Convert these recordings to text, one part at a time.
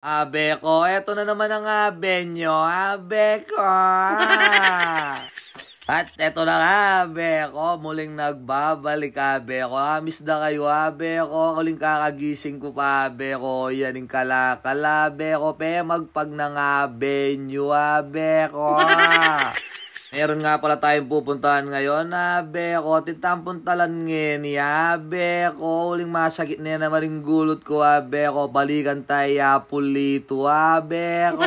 Abe ko, eto na naman ang abe nyo, abe ko. At eto na nga, abe ko, muling nagbabalik, abe ko. Miss na kayo, abe ko. Muling kakagising ko pa, abe ko. Yan yung kalakala, abe ko. Pe, magpag na nga, abe nyo, abe ko. Meron nga pala tayong pupuntahan ngayon, abe ko. Titampuntalan ngayon, abe ko. Uling masakit na yan naman yung gulot ko, abe ko. Balikan tayo pulito, abe ko.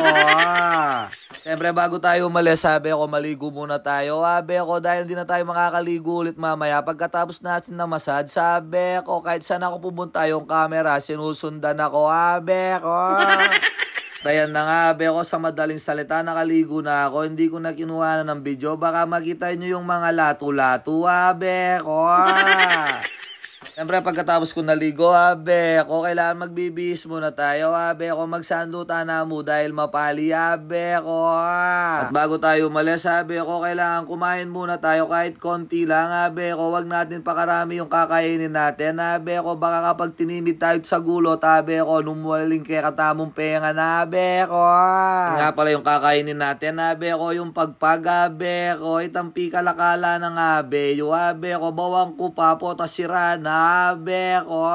Siyempre, bago tayo umalis, abe ko, maligo muna tayo, abe ko. Dahil hindi na tayo makakaligo ulit mamaya. Pagkatapos natin na massage, abe ko. Kahit saan ako pumunta yung camera, sinusundan ako, abe ko. Ayan na nga, abe ko, sa madaling salita, nakaligo na ako. Hindi ko na kinuha na ng video. Baka makita nyo yung mga lato-lato, abe ko. Siyempre, pagkatapos ko naligo, abe ko, kailangan magbibihis muna tayo, abe ko. Magsanduta na mo dahil mapali, abe ko. At bago tayo umalis, abe ko, kailangan kumain muna tayo kahit konti lang, abe ko. Wag natin pakarami yung kakainin natin, abe ko. Baka kapag tinimid tayo sa gulot, abe ko, numuwaling kaya katamong penga na, abe ko. Nga pala yung kakainin natin, abe ko, yung pagpag, abe ko. Itampi kalakala ng abe, yung abe ko. Bawang ko pa po, tasira na, abe ko.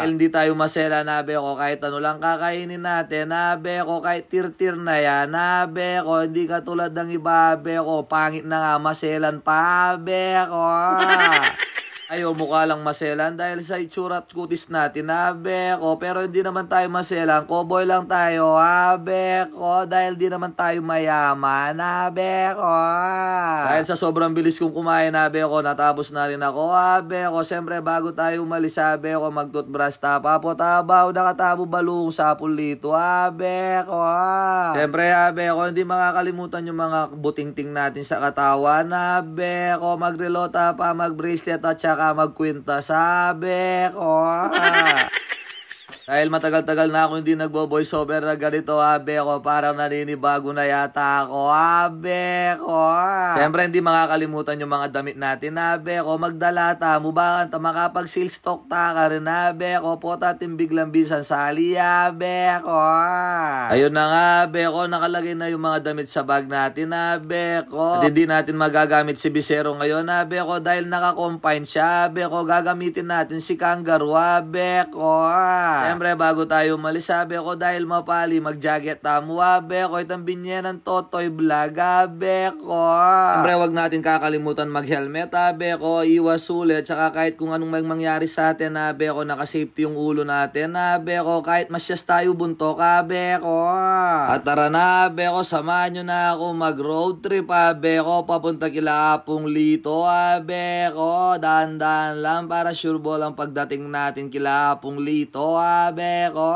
Hindi tayo masela, abe ko. Kahit ano lang kakainin natin, abe ko. Kahit tir-tir na yan, abe ko. Hindi katulad ng iba, abe ko. Pangit na nga, maselan pa, abe ko. Ayo, mukha lang maselan dahil sa itsura at kutis natin, abe ko. Pero hindi naman tayo maselan. Cowboy lang tayo, abe ko. Dahil di naman tayo mayaman, abe ko. Dahil sa sobrang bilis kong kumain, abe ko, natapos na rin ako, abe ko. Siyempre, bago tayo umalis, abe ko, mag-toothbrush tapa po, tabaw, nakatabo balong sa pulito, abe ko. Siyempre, abe ko, hindi makakalimutan yung mga butingting natin sa katawan, abe ko. Magrelota pa, mag-bracelet at saka magkwenta, sabi ko. Dahil matagal-tagal na ako hindi nagbo-voice over na ganito, abe ko. Parang naninibago na yata ako, abe ko. Siyempre, hindi makakalimutan yung mga damit natin, abe ko. Magdala ta, mubakan ta, makapag-sales stock ta ka rin, abe ko. Po tatin biglang bisan sali, abe ko. Ayun na nga, abe ko. Nakalagay na yung mga damit sa bag natin, abe ko. At hindi natin magagamit si Bisero ngayon, abe ko. Dahil naka-confine siya, abe ko. Gagamitin natin si Kangaroo, abe ko. Siyempre, bago tayo umalis, sabi ko, dahil mapali, mag-jacket tamu, abe ko. Itang binye ng Totoy Vlog, abe ko. Siyempre, wag natin kakalimutan mag-helmet, abe ko. Iwas ulit, tsaka kahit kung anong mangyari sa atin, abe ko, nakasafety yung ulo natin, abe ko. Kahit masyas tayo buntok, abe ko. At tara na, abe ko, samahan nyo na ako mag-road trip, abe ko. Papunta kila Apong Lito, abe ko. Dahan-dahan lang para sure ball ang pagdating natin kila Apong Lito, abe ko.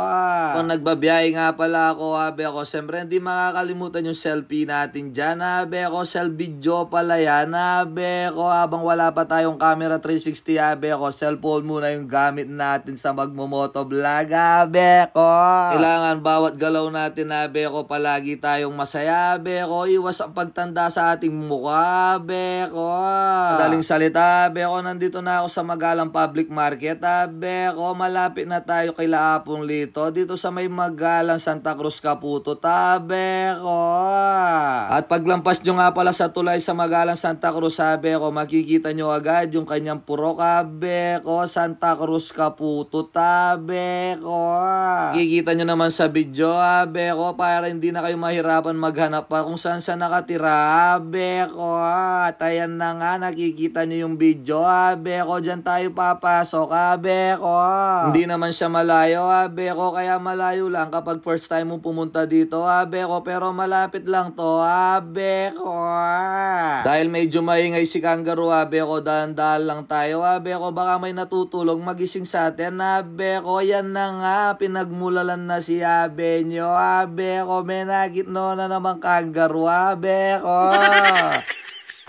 Kung nagbabiyahe nga pala ako, abe ko, siyempre hindi makakalimutan yung selfie natin dyan, abe ko. Self-video pala yan, abe ko. Habang wala pa tayong camera 360, abe ko, cellphone muna yung gamit natin sa magmomotovlog, abe ko. Kailangan bawat galaw natin, abe ko, palagi tayong masaya, abe ko. Iwas ang pagtanda sa ating mukha, abe ko. Madaling salita, abe ko, nandito na ako sa Magalang Public Market, abe ko. Malapit na tayo kay Apong Lito dito sa may Magalang Santa Cruz Caputo, tabe ko. At paglampas nyo nga pala sa tulay sa Magalang Santa Cruz, sabi ko, makikita nyo agad yung kanyang purok, abe ko, Santa Cruz Caputo, tabe ko. Makikita nyo naman sa video, abe ko, para hindi na kayo mahirapan maghanap pa kung saan sa nakatira, abe ko. At ayan na nga, nakikita nyo yung video, abe ko, dyan tayo papasok, abe ko. Hindi naman siya malayo, abe ko, kaya malayo lang kapag first time mo pumunta dito, abe ko, pero malapit lang to, abe ko. Dahil medyo maingay si Kangaroo, abe ko, dahan-dahan lang tayo, abe ko, baka may natutulog magising sa atin, abe ko. Yan na nga, pinagmulalan na si abe nyo, abe ko, may nagitno na naman Kangaroo, abe ko.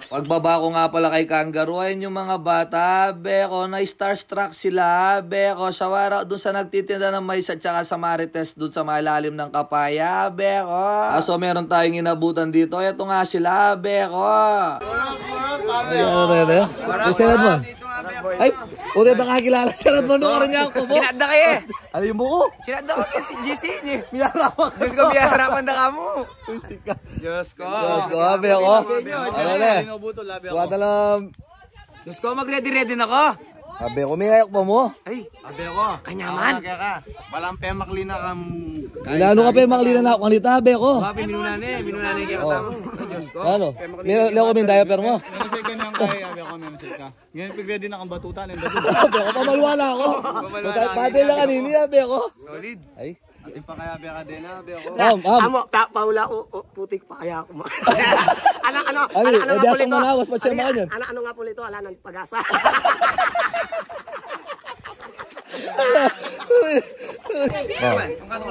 Pagbaba ko nga pala kay Kangaroo, ayun yung mga bata, abe ko, na starstruck sila, abe ko. Sa wara dun sa nagtitinda ng mais at saka sa Marites dun sa malalim ng kapaya, abe ko. So meron tayong inabutan dito, eto nga sila, abe ko. Ay, Ulit nakakilala siya rin mo nung niya ako mo. Sinada kayo eh. Ano yung buko? Sinada ko kasi GC niya. Minarapak. Diyos ko, biyaharapan na ka mo. Diyos ko. Grabe ako. Ano na? Wala lang. Diyos ko, mag-ready-ready na ko. Sabi ko, may ayak pa mo. Ay, Abe ko. kanyaman. Walang pemakli na kam... Ilano ka pa yung makalina na ako. Kanita, abe ko. Babi, minunani kaya kata mo. Diyos ko. Ano? Meron ko yung diaper mo. Meron sa ganyan kaya, abe ako meron sa ka. Ngayon pag-ready na kang batutan, yung batutan. Abe ko, pamalwala ako. Pati lang kanini, abe ko. Solid. Ay. Ating pa kaya abe ka din ha, abe ko. Amo, paula putik pa kaya ako. Ano Biasang mo na, was pa siya mga yun. Ano nga po nito, ala ng pag-asa.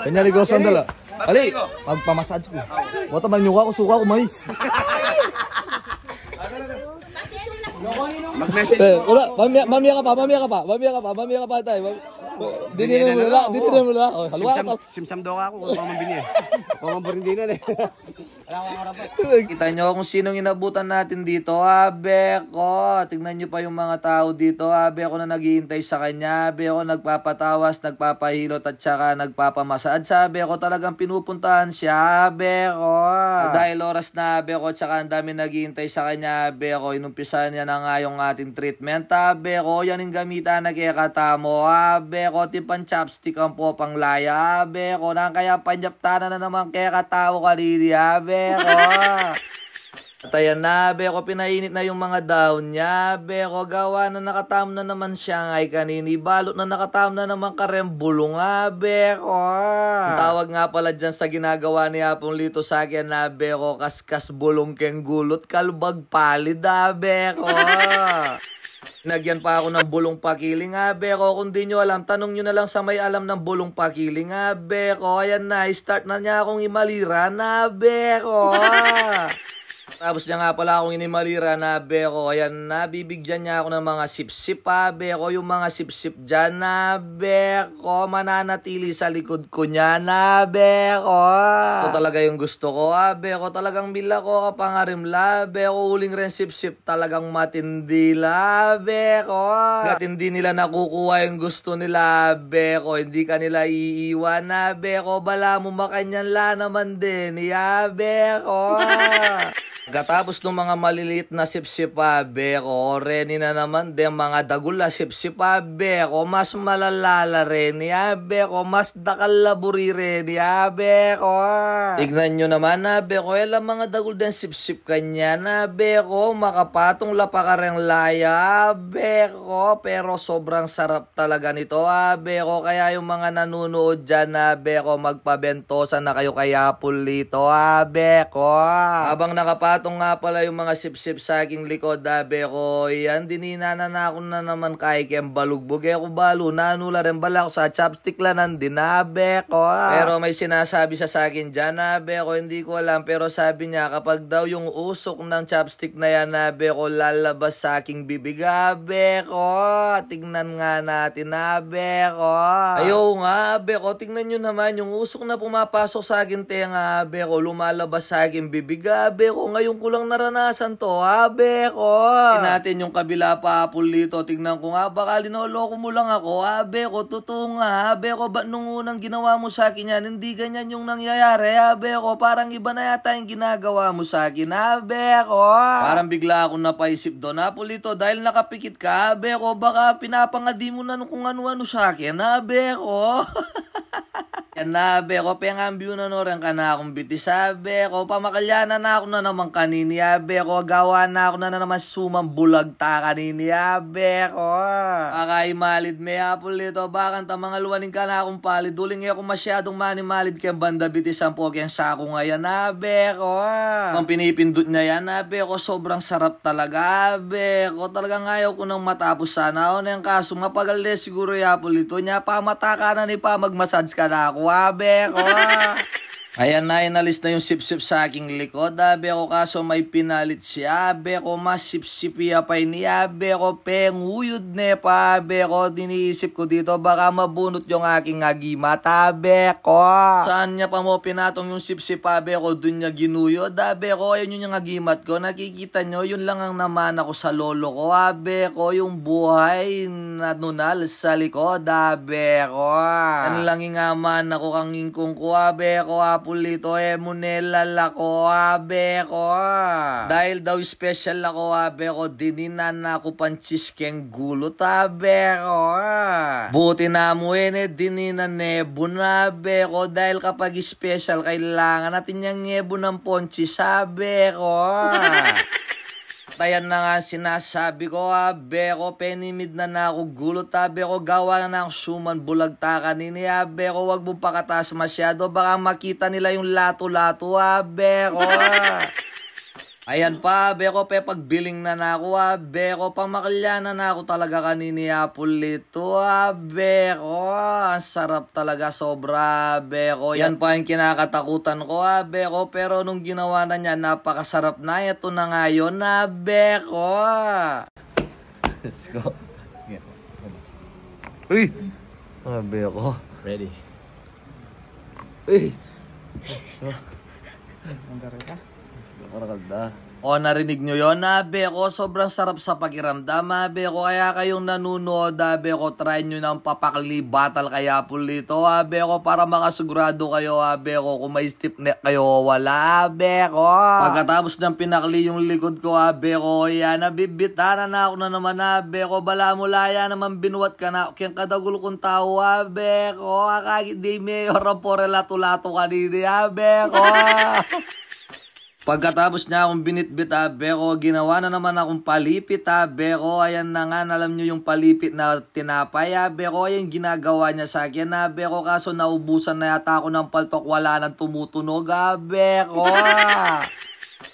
Kanyali ko sandala. Ali, magpamassage ko. Wata man yung ako, suka ko mais. Mag-message Wala, mamaya ka pa tayo. Dinirin mo na. Halwa ka. Simsam daw ako, kung pamambini eh. Pamamburin eh. Kita nyo kung sinong inabutan natin dito, abe ko. Tingnan nyo pa yung mga tao dito, abe ko na naghihintay sa kanya, abe ko nagpapatawas, nagpapahilot at saka nagpapamasaad. Sabi ko talagang pinupuntahan siya, abe ko. Dahil oras na, abe ko, tsaka ang dami naghihintay sa kanya, abe ko. Inumpisahan niya na nga yung ating treatment, abe ko. Yan yung gamitan na kaya katamo, abe ko. Tipan chopstick ang po pang laya, abe ko. Na kaya panyaptanan na naman kaya katao kanini, abe ko. At ayan na, beko, pinainit na yung mga daon niya. Beko, gawa na nakatam na naman siya ngay kanini. Balot na nakatam na naman karembulong nga, beko. Ang tawag nga pala dyan sa ginagawa ni Apong Lito sa akin na, beko, kaskas bulong keng gulot, kalbag palid, beko. Nagyan pa ako ng bulong pakiling, beko. Kung di nyo alam, tanong nyo na lang sa may alam ng bulong pakiling, beko. Ayan na, start na niya akong imalira na, beko. Tapos niya nga pala akong inimalira na, beko. Ayan na, bibigyan niya ako ng mga sip-sip, beko. Yung mga sip-sip dyan na, beko. Mananatili sa likod ko niya na, beko. Ito talaga yung gusto ko, beko. Talagang bila ko kapangarim la, beko. Uling rin sip-sip talagang matindi la, beko. Gat hindi nila nakukuha yung gusto nila, beko. Hindi ka nila iiwan na, beko. Bala mo makanyan la naman din, beko. Katapos ng mga maliliit na sip-sip, beko, reni na naman din mga dagula sip-sip, beko, mas malalala rin, beko, mas dakalaburi rin, beko. Tignan nyo naman, beko, ilang mga dagul din sip-sip kanya, beko, makapatong lapa ka rin laya, beko, pero sobrang sarap talaga nito, beko, kaya yung mga nanunood dyan, beko, magpabentosa na kayo kay Apple Lito, beko. Habang nakapatong nga pala yung mga sip-sip sa aking likod, beko, yan, dininana na ako na naman kay kem balugbog, ko balo, nanula rin bala ako sa chopstick lanan din, beko. Pero may sinasabi sa akin dyan, beko, hindi ko alam, pero sabi niya, kapag daw yung usok ng chopstick na yan, beko, lalabas sa aking bibig, beko. Tingnan nga natin, beko. Ayaw nga, beko, tingnan nyo naman, yung usok na pumapasok sa akin tenga, beko, lumalabas sa aking bibig, beko. Ngayon ko lang naranasan to, beko. Natin yung kabila pa, Apple Lito. Tingnan ko nga, baka linoloko mo lang ako, beko. Totoo nga, beko. Ba't nung unang ginawa mo sa akin yan, hindi ganyan yung nangyayari, beko. Parang iba na yata yung ginagawa mo sa akin, beko. Parang bigla akong napaisip doon, Apple Lito. Dahil nakapikit ka, beko, baka pinapangadi mo na kung ano-ano sa akin, beko. Yan na, beko, pengambyo na no rin ka na akong bitis, beko, pamakalyanan na ako na naman kanini, beko, gawa na ako na naman sumambulag ta kanini, beko. Kakaimalid may Apple Lito, bakang tamang aluwanin ka na akong palid, duling ako masyadong manimalid kaya banda bitis ang po kayang sako ngayon, beko. Kung pinipindot niya yan, beko, sobrang sarap talaga, beko, talagang ayaw ko nang matapos sana, yung kaso mapagal siguro yung Apple Lito niya, pamataka na ni pa magmassage ka na ako, beko. Ayan na, inalis na yung sip-sip sa aking likod. Beko kaso may pinalit siya. Beko mas sip-sipiya pa niya. Beko penguyod ne pa. Beko diniisip ko dito baka mabunot yung aking agimat. Beko. Saan niya pa mo pinatong yung sip-sip pa? Beko dun niya ginuyod. Beko ayun yung agimat ko. Nakikita nyo yun lang ang naman ako sa lolo ko. Beko yung buhay na nunal sa likod. Beko. Yan lang yung aman ako kang ingkong ko. Beko pulito munela ko beko. Dahil daw special ako beko dininan na ako panchis keng gulo beko. Buti na mo dininan nebo na beko dahil kapag special kailangan natin yung nebo ng ponchis beko. Ayan na nga sinasabi ko beko penimid na ako gulot beko gawa na ako suman bulag ta kanina beko wag mo pakataas masyado baka makita nila yung lato-lato beko. Ayan pa, beko pagbiling na ako beko pamakalya na ako talaga kanina pulito beko. Ang sarap talaga sobra beko. Yan pa yung kinakatakutan ko beko pero nung ginawa na niya napakasarap na. Ito na ngayon beko. Let's go. Uy! Beko. Ready. Uy! Karakalda. O narinig nyo yun beko, sobrang sarap sa pakiramdam beko, kaya kayong nanunood beko, try nyo ng papakli battle kaya pulito beko, para makasigurado kayo beko, kung may stiff neck kayo wala beko. Pagkatapos ng pinakli yung likod ko beko, yan nabibitanan na ako na naman beko, bala mulaya naman binuwat ka na kaya kadagul kong tao beko, akagit di mayor pore lato-lato kanina beko. Pagkatapos niya akong binitbit beko, ginawa na naman akong palipit beko. Ayan na nga, alam nyo yung palipit na tinapay beko, yung ginagawa niya sa akin beko, kaso naubusan na yata ako ng paltok, wala nang tumutunog beko.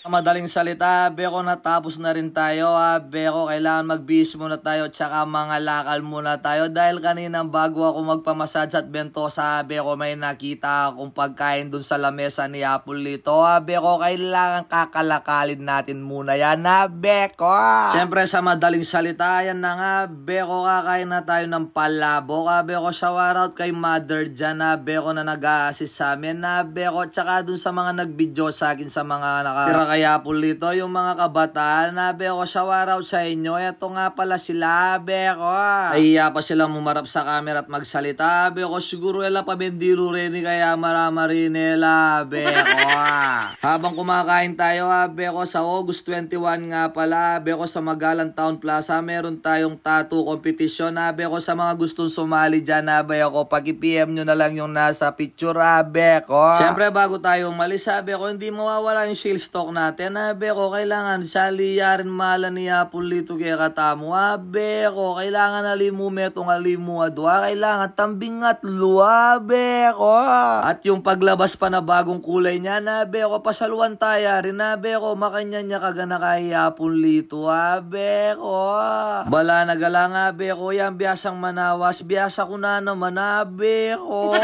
Madaling salita beko, natapos na rin tayo beko, kailangan magbihis muna tayo tsaka mga lakal muna tayo dahil kaninang bago ako magpamasad at bentosa beko, may nakita akong pagkain dun sa lamesa ni Apulito beko, kailangan kakalakalin natin muna yan beko. Siyempre sa madaling salita yan na nga beko, kakain na tayo ng palabok beko. Shoutout kay mother dyan beko na nag-a-assist sa amin beko, tsaka dun sa mga nag-video sa akin sa mga nakatira kaya pulito yung mga kabataan beko, shoutout sa inyo. Ito nga pala sila beko, nahiya pa sila mumarap sa camera at magsalita beko, siguro ela pa bendiro rin kaya maramari nila beko. Habang kumakain tayo beko, sa August 21 nga pala beko, sa Magalang Town Plaza meron tayong tattoo competition beko, sa mga gustong sumali dyan beko, pag-PM nyo na lang yung nasa picture beko. Siyempre bago tayo umalis beko, hindi mawawala yung shield stock natin beko, kailangan saliyarin mala ni Apulito kaya katamo beko, kailangan alimu metong alimu kailangan tambing at luwa beko. At yung paglabas pa na bagong kulay niya beko, pasaluan tayo rin beko, makanya niya kagana kay Apulito beko. Bala nagala beko, yan biyasang manawas, biyasa ko na naman beko.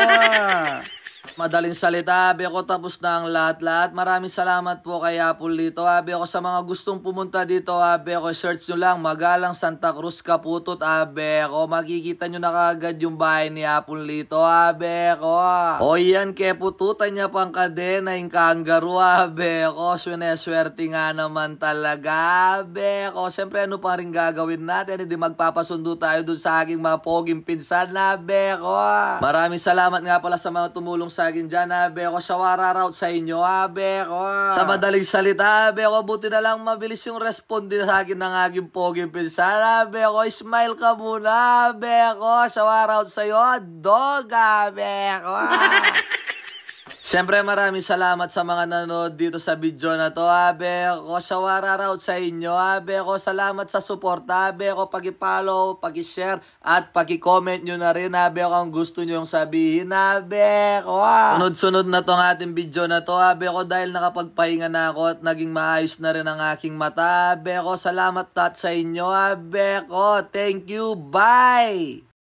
Madaling salita beko, tapos na ang lahat-lahat. Maraming salamat po kay Apulito beko. Sa mga gustong pumunta dito beko, search nyo lang Magalang Santa Cruz Kaputut beko, makikita nyo na kagad yung bahay ni Apulito beko. O yan, kepututan niya pang kadena yung kangaroo beko, suneswerte nga naman talaga beko. Siyempre ano pa rin gagawin natin, hindi magpapasundo tayo dun sa aking mga poging pinsan beko. Maraming salamat nga pala sa mga tumulong sa akin dyan beko, shoutout sa inyo beko. Sa madaling salita beko, buti na lang mabilis yung responde sa akin ng aking poging pinsan beko. Smile ka muna beko, shoutout sa iyo doga beko. Siyempre maraming salamat sa mga nanonood dito sa video na to beko, shoutout sa inyo beko. Salamat sa support beko, pag-follow, pag-share at pag-comment nyo na rin beko ang gusto nyo yung sabihin beko. Sunod-sunod na tong ating video na to beko, dahil nakapagpahinga na ako at naging maayos na rin ang aking mata beko. Salamat sa inyo beko, thank you, bye.